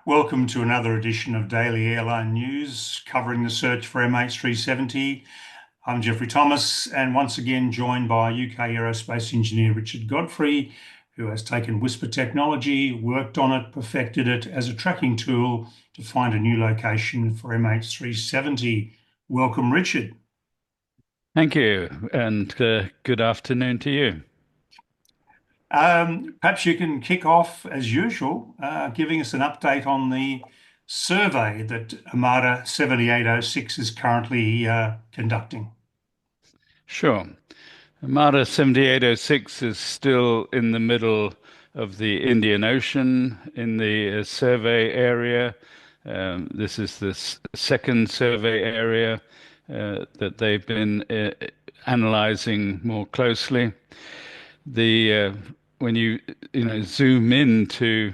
Welcome to another edition of Daily Airline News covering the search for MH370. I'm Jeffrey Thomas and once again joined by UK aerospace engineer Richard Godfrey, who has taken Whisper technology, worked on it, perfected it as a tracking tool to find a new location for MH370. Welcome, Richard. Thank you, and good afternoon to you. Perhaps you can kick off as usual, giving us an update on the survey that Armada 7806 is currently conducting. Sure. Armada 7806 is still in the middle of the Indian Ocean in the survey area. This is the second survey area that they've been analyzing more closely. The When you zoom into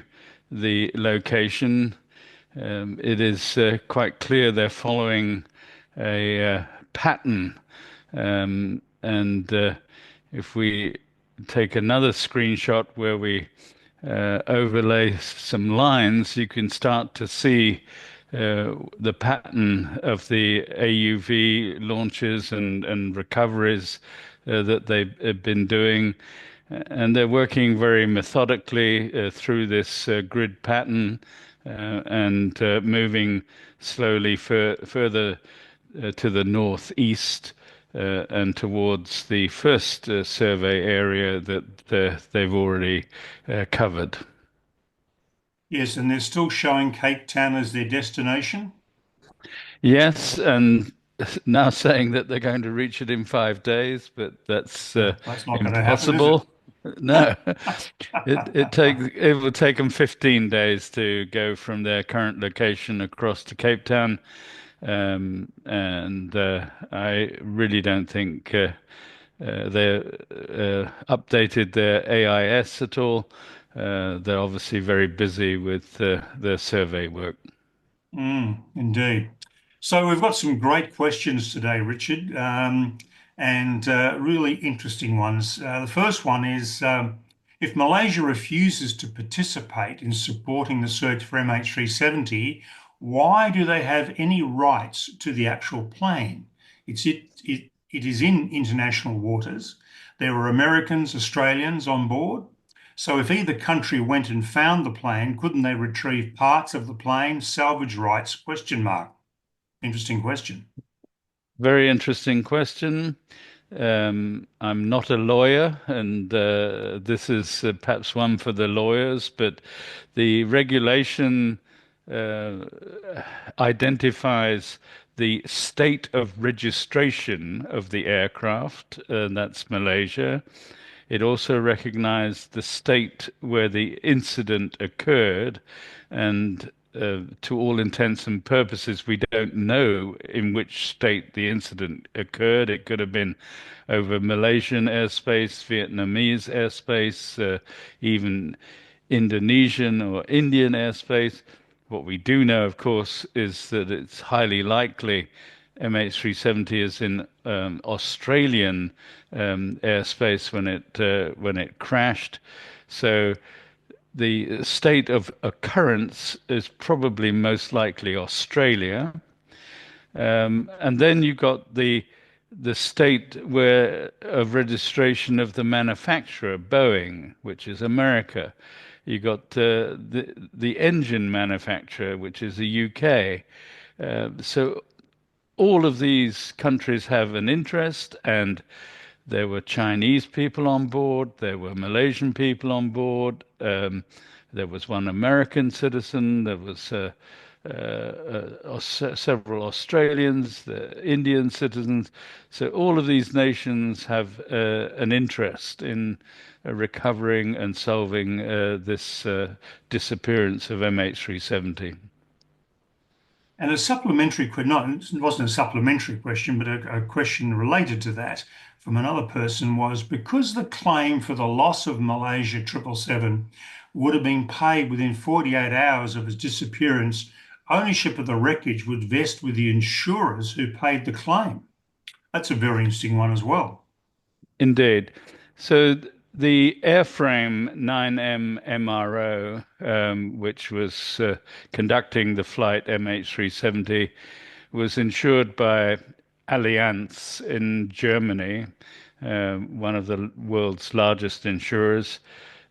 the location, it is quite clear they're following a pattern. And if we take another screenshot where we overlay some lines, you can start to see the pattern of the AUV launches and recoveries that they've been doing. And they're working very methodically through this grid pattern and moving slowly further to the northeast and towards the first survey area that they've already covered. Yes, and they're still showing Cape Town as their destination. Yes, and now saying that they're going to reach it in 5 days, but that's That's not going to happen, is it? impossible. No, it will take them 15 days to go from their current location across to Cape Town. And I really don't think they updated their AIS at all. They're obviously very busy with their survey work. Indeed. So we've got some great questions today, Richard, and really interesting ones. The first one is if Malaysia refuses to participate in supporting the search for MH370, why do they have any rights to the actual plane? It is in international waters. There were Americans, Australians on board. So if either country went and found the plane, couldn't they retrieve parts of the plane, salvage rights, question mark? Interesting question. Very interesting question. I'm not a lawyer, and this is perhaps one for the lawyers, but the regulation uh, identifies the state of registration of the aircraft, and that's Malaysia. It also recognized the state where the incident occurred, and to all intents and purposes, we don't know in which state the incident occurred. It could have been over Malaysian airspace, Vietnamese airspace, even Indonesian or Indian airspace. What we do know, of course, is that it's highly likely MH370 is in Australian airspace when it crashed. So the state of occurrence is probably most likely Australia. And then you got the state where of registration of the manufacturer, Boeing, which is America. You got the engine manufacturer, which is the UK. So all of these countries have an interest, and there were Chinese people on board, there were Malaysian people on board, there was one American citizen, there was several Australians, the Indian citizens. So all of these nations have an interest in recovering and solving this disappearance of MH370. And a supplementary question, not, it wasn't a supplementary question, but a question related to that from another person was because the claim for the loss of Malaysia 777 would have been paid within 48 hours of its disappearance, ownership of the wreckage would vest with the insurers who paid the claim. That's a very interesting one as well. Indeed. So The airframe 9M MRO, which was conducting the flight MH370, was insured by Allianz in Germany, one of the world's largest insurers.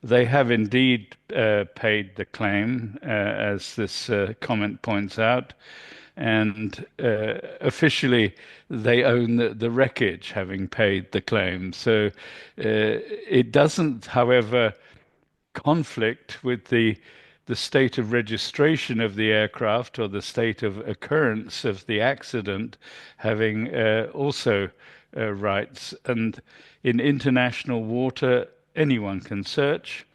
They have indeed paid the claim, as this comment points out, and officially they own the wreckage, having paid the claim. So it doesn't, however, conflict with the state of registration of the aircraft or the state of occurrence of the accident having also rights. And in international water, anyone can search.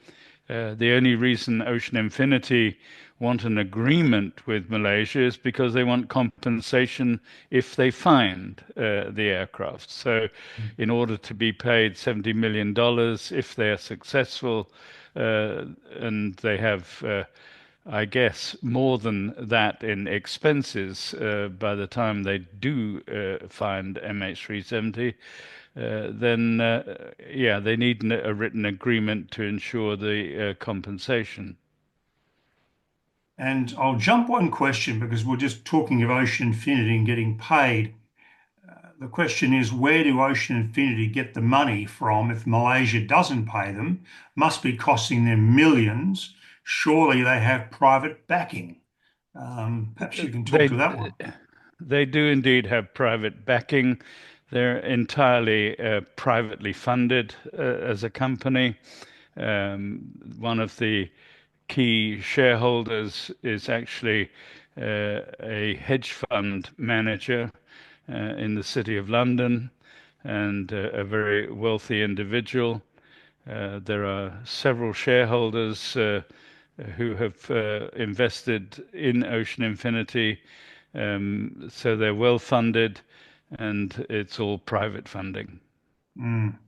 The only reason Ocean Infinity want an agreement with Malaysia is because they want compensation if they find the aircraft. So, in order to be paid $70 million if they are successful, and they have, I guess, more than that in expenses by the time they do find MH370, then yeah, they need a written agreement to ensure the compensation. And I'll jump one question because we're just talking of Ocean Infinity and getting paid. The question is, where do Ocean Infinity get the money from if Malaysia doesn't pay them? Must be costing them millions. Surely they have private backing. Perhaps you can talk to They that one. they do indeed have private backing. They're entirely privately funded as a company. One of the key shareholders is actually a hedge fund manager in the City of London and a very wealthy individual. There are several shareholders who have invested in Ocean Infinity, so they're well funded and it's all private funding. Mm.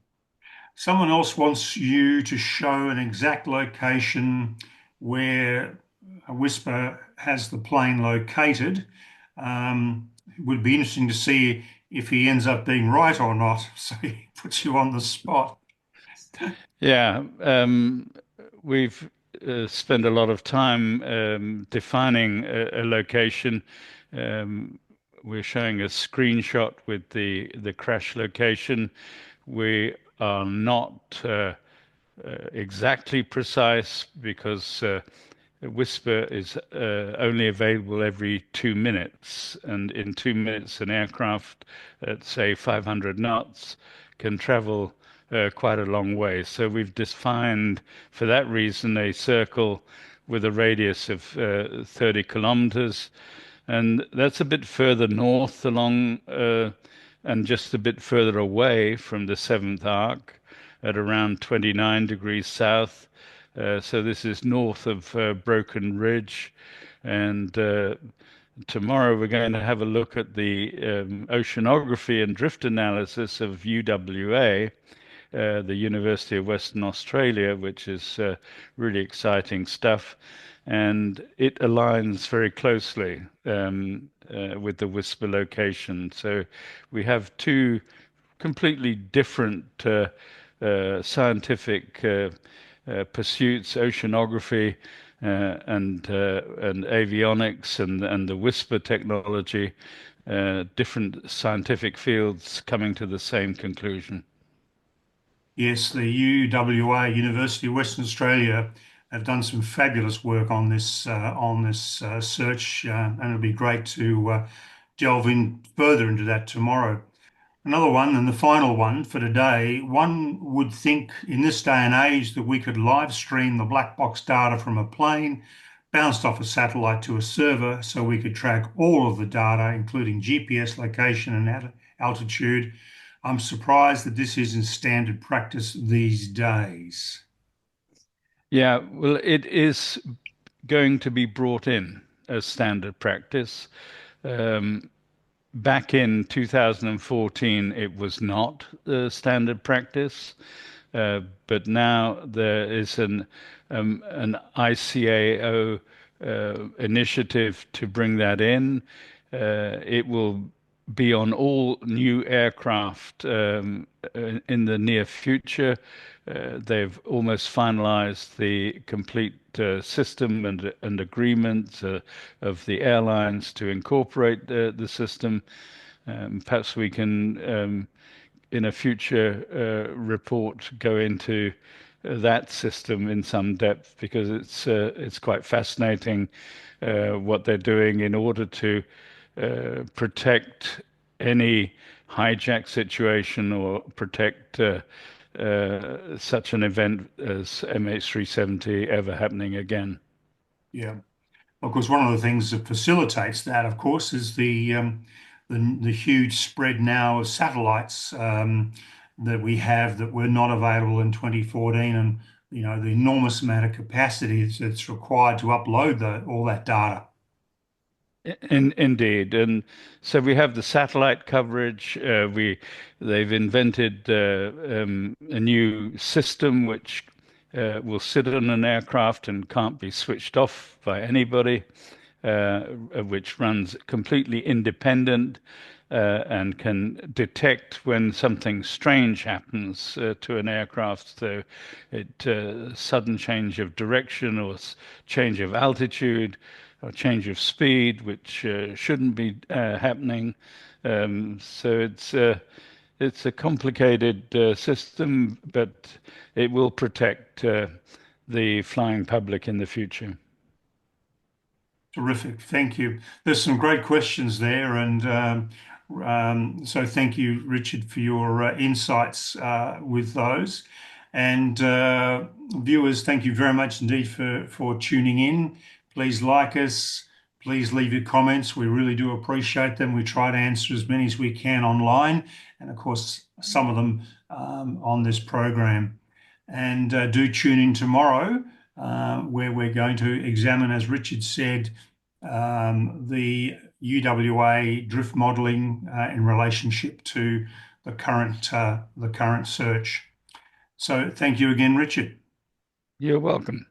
Someone else wants you to show an exact location where a Whisper has the plane located. It would be interesting to see if he ends up being right or not. So he puts you on the spot. Yeah, we've spent a lot of time defining a location. Um, we're showing a screenshot with the crash location. We are not exactly precise because Whisper is only available every 2 minutes, and in 2 minutes, an aircraft at say 500 knots can travel quite a long way. So we've defined, for that reason, a circle with a radius of 30 kilometers, and that's a bit further north along and just a bit further away from the seventh arc at around 29 degrees south. So this is north of Broken Ridge, and tomorrow we're going to have a look at the oceanography and drift analysis of UWA, the University of Western Australia, which is really exciting stuff. And it aligns very closely with the Whisper location. So we have two completely different scientific pursuits, oceanography and avionics and the Whisper technology, different scientific fields coming to the same conclusion. Yes, the UWA, University of Western Australia, have done some fabulous work on this search, and it'll be great to delve in further into that tomorrow. Another one, and the final one for today. One would think in this day and age that we could live stream the black box data from a plane bounced off a satellite to a server so we could track all of the data, including GPS location and altitude. I'm surprised that this isn't standard practice these days. Yeah, well, it is going to be brought in as standard practice. Um, Back in 2014, it was not standard practice, but now there is an ICAO initiative to bring that in. It will be on all new aircraft in the near future. They've almost finalized the complete system and agreement of the airlines to incorporate the system. Perhaps we can, in a future report, go into that system in some depth because it's quite fascinating what they're doing in order to protect any hijack situation or protect such an event as MH370 ever happening again. Yeah. Of course, one of the things that facilitates that, of course, is the huge spread now of satellites that we have that were not available in 2014, and the enormous amount of capacity that's required to upload all that data. Indeed, and so we have the satellite coverage. They've invented a new system which will sit on an aircraft and can't be switched off by anybody, which runs completely independent and can detect when something strange happens to an aircraft. So, sudden change of direction or change of altitude or change of speed, which shouldn't be happening. So it's a complicated system, but it will protect the flying public in the future. Terrific. Thank you. There's some great questions there. And so thank you, Richard, for your insights with those. And viewers, thank you very much indeed for tuning in. Please like us. Please leave your comments. We really do appreciate them. We try to answer as many as we can online, and of course, some of them on this program. And do tune in tomorrow, where we're going to examine, as Richard said, the UWA drift modelling in relationship to the current search. So thank you again, Richard. You're welcome.